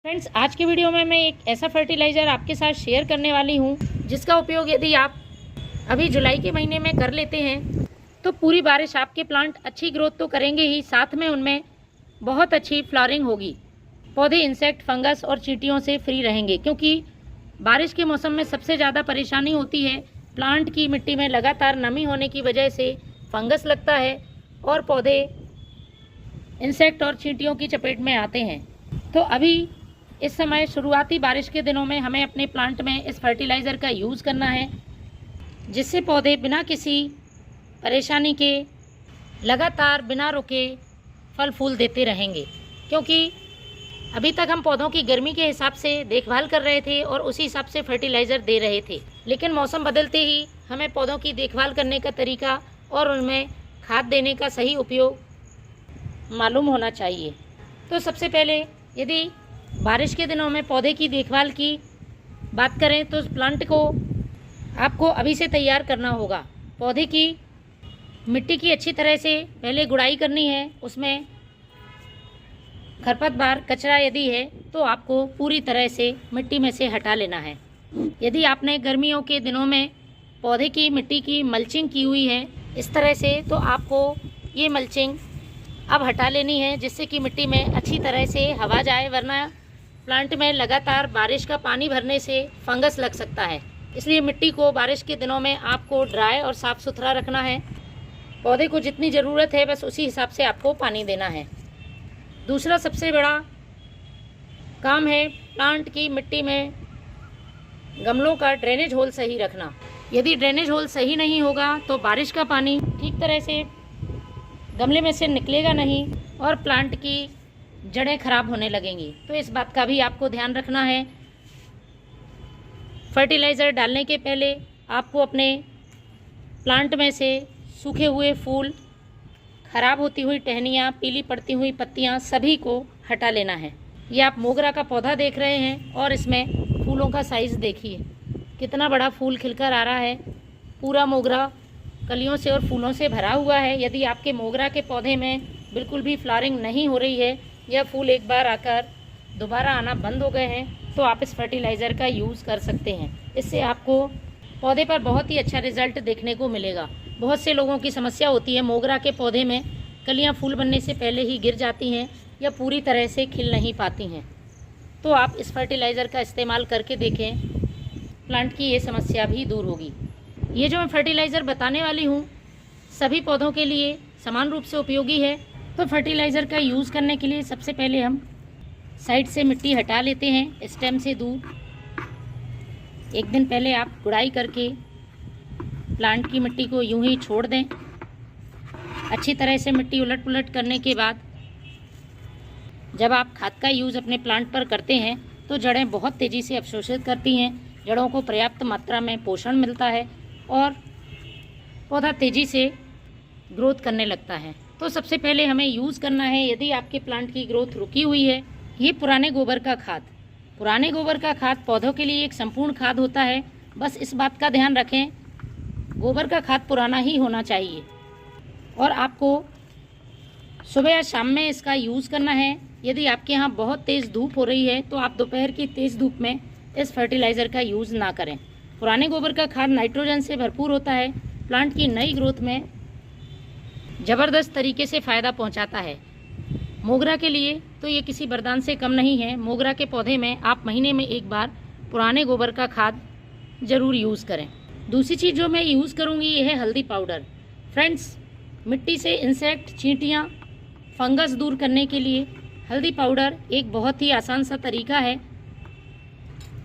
Friends, आज के video में मैं एक ऐसा फर्टिलाइज़र आपके साथ शेयर करने वाली हूँ जिसका उपयोग यदि आप अभी जुलाई के महीने में कर लेते हैं तो पूरी बारिश आपके प्लांट अच्छी ग्रोथ तो करेंगे ही, साथ में उनमें बहुत अच्छी फ्लावरिंग होगी। पौधे इंसेक्ट, फंगस और चींटियों से फ्री रहेंगे, क्योंकि बारिश के मौसम में सबसे ज़्यादा परेशानी होती है। प्लांट की मिट्टी में लगातार नमी होने की वजह से फंगस लगता है और पौधे इंसेक्ट और चींटियों की चपेट में आते हैं। तो अभी इस समय शुरुआती बारिश के दिनों में हमें अपने प्लांट में इस फर्टिलाइज़र का यूज़ करना है, जिससे पौधे बिना किसी परेशानी के लगातार बिना रुके फल फूल देते रहेंगे। क्योंकि अभी तक हम पौधों की गर्मी के हिसाब से देखभाल कर रहे थे और उसी हिसाब से फर्टिलाइज़र दे रहे थे, लेकिन मौसम बदलते ही हमें पौधों की देखभाल करने का तरीका और उनमें खाद देने का सही उपयोग मालूम होना चाहिए। तो सबसे पहले यदि बारिश के दिनों में पौधे की देखभाल की बात करें तो प्लांट को आपको अभी से तैयार करना होगा। पौधे की मिट्टी की अच्छी तरह से पहले गुड़ाई करनी है। उसमें खरपतवार, कचरा यदि है तो आपको पूरी तरह से मिट्टी में से हटा लेना है। यदि आपने गर्मियों के दिनों में पौधे की मिट्टी की मल्चिंग की हुई है इस तरह से, तो आपको ये मल्चिंग अब हटा लेनी है, जिससे कि मिट्टी में अच्छी तरह से हवा जाए, वरना प्लांट में लगातार बारिश का पानी भरने से फंगस लग सकता है। इसलिए मिट्टी को बारिश के दिनों में आपको ड्राई और साफ़ सुथरा रखना है। पौधे को जितनी ज़रूरत है बस उसी हिसाब से आपको पानी देना है। दूसरा सबसे बड़ा काम है प्लांट की मिट्टी में गमलों का ड्रेनेज होल सही रखना। यदि ड्रेनेज होल सही नहीं होगा तो बारिश का पानी ठीक तरह से गमले में से निकलेगा नहीं और प्लांट की जड़ें खराब होने लगेंगी। तो इस बात का भी आपको ध्यान रखना है। फर्टिलाइज़र डालने के पहले आपको अपने प्लांट में से सूखे हुए फूल, खराब होती हुई टहनियाँ, पीली पड़ती हुई पत्तियाँ सभी को हटा लेना है। ये आप मोगरा का पौधा देख रहे हैं और इसमें फूलों का साइज़ देखिए कितना बड़ा फूल खिलकर आ रहा है। पूरा मोगरा कलियों से और फूलों से भरा हुआ है। यदि आपके मोगरा के पौधे में बिल्कुल भी फ्लावरिंग नहीं हो रही है या फूल एक बार आकर दोबारा आना बंद हो गए हैं, तो आप इस फर्टिलाइज़र का यूज़ कर सकते हैं। इससे आपको पौधे पर बहुत ही अच्छा रिज़ल्ट देखने को मिलेगा। बहुत से लोगों की समस्या होती है, मोगरा के पौधे में कलियां फूल बनने से पहले ही गिर जाती हैं या पूरी तरह से खिल नहीं पाती हैं। तो आप इस फर्टिलाइज़र का इस्तेमाल करके देखें, प्लांट की ये समस्या भी दूर होगी। ये जो मैं फर्टिलाइज़र बताने वाली हूँ सभी पौधों के लिए समान रूप से उपयोगी है। तो फर्टिलाइज़र का यूज़ करने के लिए सबसे पहले हम साइड से मिट्टी हटा लेते हैं, स्टेम से दूर। एक दिन पहले आप गुड़ाई करके प्लांट की मिट्टी को यूं ही छोड़ दें। अच्छी तरह से मिट्टी उलट पुलट करने के बाद जब आप खाद का यूज़ अपने प्लांट पर करते हैं तो जड़ें बहुत तेज़ी से अवशोषित करती हैं। जड़ों को पर्याप्त मात्रा में पोषण मिलता है और पौधा तेज़ी से ग्रोथ करने लगता है। तो सबसे पहले हमें यूज़ करना है, यदि आपके प्लांट की ग्रोथ रुकी हुई है, ये पुराने गोबर का खाद। पुराने गोबर का खाद पौधों के लिए एक संपूर्ण खाद होता है। बस इस बात का ध्यान रखें, गोबर का खाद पुराना ही होना चाहिए और आपको सुबह या शाम में इसका यूज़ करना है। यदि आपके यहाँ बहुत तेज़ धूप हो रही है तो आप दोपहर की तेज़ धूप में इस फर्टिलाइज़र का यूज़ ना करें। पुराने गोबर का खाद नाइट्रोजन से भरपूर होता है, प्लांट की नई ग्रोथ में ज़बरदस्त तरीके से फ़ायदा पहुंचाता है। मोगरा के लिए तो ये किसी वरदान से कम नहीं है। मोगरा के पौधे में आप महीने में एक बार पुराने गोबर का खाद ज़रूर यूज़ करें। दूसरी चीज़ जो मैं यूज़ करूँगी ये है हल्दी पाउडर। फ्रेंड्स, मिट्टी से इंसेक्ट, चींटियाँ, फंगस दूर करने के लिए हल्दी पाउडर एक बहुत ही आसान सा तरीका है,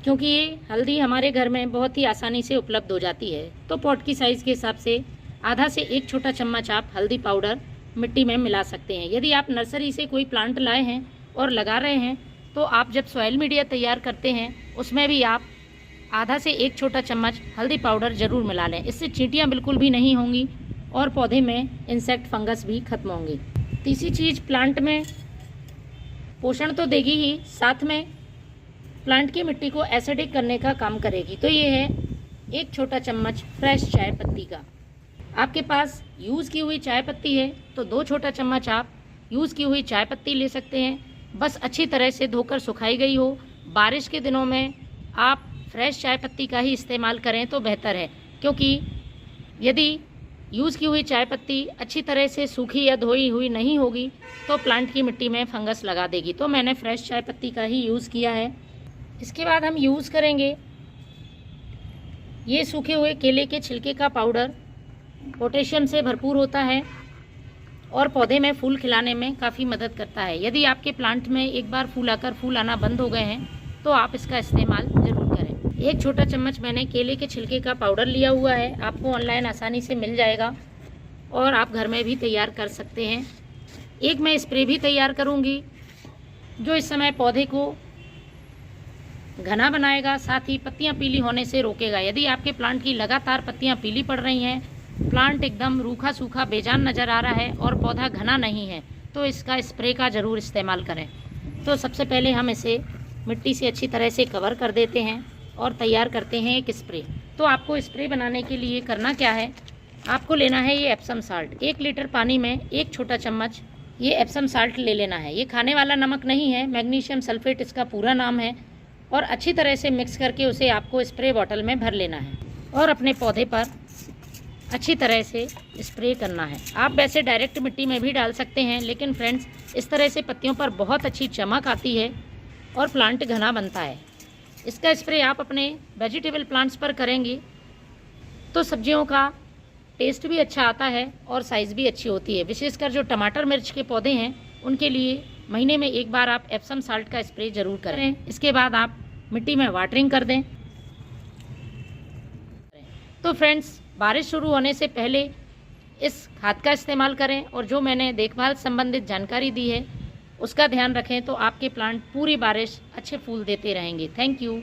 क्योंकि ये हल्दी हमारे घर में बहुत ही आसानी से उपलब्ध हो जाती है। तो पॉट की साइज़ के हिसाब से आधा से एक छोटा चम्मच आप हल्दी पाउडर मिट्टी में मिला सकते हैं। यदि आप नर्सरी से कोई प्लांट लाए हैं और लगा रहे हैं तो आप जब सॉइल मीडिया तैयार करते हैं उसमें भी आप आधा से एक छोटा चम्मच हल्दी पाउडर ज़रूर मिला लें। इससे चींटियाँ बिल्कुल भी नहीं होंगी और पौधे में इंसेक्ट, फंगस भी खत्म होंगी। तीसरी चीज़, प्लांट में पोषण तो देगी ही, साथ में प्लांट की मिट्टी को एसिडिक करने का काम करेगी। तो ये है एक छोटा चम्मच फ्रेश चाय पत्ती का। आपके पास यूज़ की हुई चाय पत्ती है तो 2 छोटा चम्मच आप यूज़ की हुई चाय पत्ती ले सकते हैं। बस अच्छी तरह से धोकर सुखाई गई हो। बारिश के दिनों में आप फ्रेश चाय पत्ती का ही इस्तेमाल करें तो बेहतर है, क्योंकि यदि यूज़ की हुई चाय पत्ती अच्छी तरह से सूखी या धोई हुई नहीं होगी तो प्लांट की मिट्टी में फंगस लगा देगी। तो मैंने फ्रेश चाय पत्ती का ही यूज़ किया है। इसके बाद हम यूज़ करेंगे ये सूखे हुए केले के छिलके का पाउडर। पोटेशियम से भरपूर होता है और पौधे में फूल खिलाने में काफ़ी मदद करता है। यदि आपके प्लांट में एक बार फूल आना बंद हो गए हैं तो आप इसका इस्तेमाल ज़रूर करें। 1 छोटा चम्मच मैंने केले के छिलके का पाउडर लिया हुआ है। आपको ऑनलाइन आसानी से मिल जाएगा और आप घर में भी तैयार कर सकते हैं। एक मैं स्प्रे भी तैयार करूंगी जो इस समय पौधे को घना बनाएगा, साथ ही पत्तियां पीली होने से रोकेगा। यदि आपके प्लांट की लगातार पत्तियां पीली पड़ रही हैं, प्लांट एकदम रूखा सूखा बेजान नज़र आ रहा है और पौधा घना नहीं है, तो इसका स्प्रे का ज़रूर इस्तेमाल करें। तो सबसे पहले हम इसे मिट्टी से अच्छी तरह से कवर कर देते हैं और तैयार करते हैं एक स्प्रे। तो आपको स्प्रे बनाने के लिए करना क्या है, आपको लेना है ये एप्सम साल्ट। 1 लीटर पानी में 1 छोटा चम्मच ये एप्सम साल्ट ले लेना है। ये खाने वाला नमक नहीं है, मैग्नीशियम सल्फेट इसका पूरा नाम है। और अच्छी तरह से मिक्स करके उसे आपको स्प्रे बॉटल में भर लेना है और अपने पौधे पर अच्छी तरह से स्प्रे करना है। आप वैसे डायरेक्ट मिट्टी में भी डाल सकते हैं, लेकिन फ्रेंड्स इस तरह से पत्तियों पर बहुत अच्छी चमक आती है और प्लांट घना बनता है। इसका स्प्रे आप अपने वेजिटेबल प्लांट्स पर करेंगे तो सब्जियों का टेस्ट भी अच्छा आता है और साइज़ भी अच्छी होती है। विशेषकर जो टमाटर मिर्च के पौधे हैं उनके लिए महीने में 1 बार आप एप्सम साल्ट का स्प्रे ज़रूर करें। इसके बाद आप मिट्टी में वाटरिंग कर दें। तो फ्रेंड्स, बारिश शुरू होने से पहले इस खाद का इस्तेमाल करें और जो मैंने देखभाल संबंधित जानकारी दी है उसका ध्यान रखें, तो आपके प्लांट पूरी बारिश अच्छे फूल देते रहेंगे। Thank you.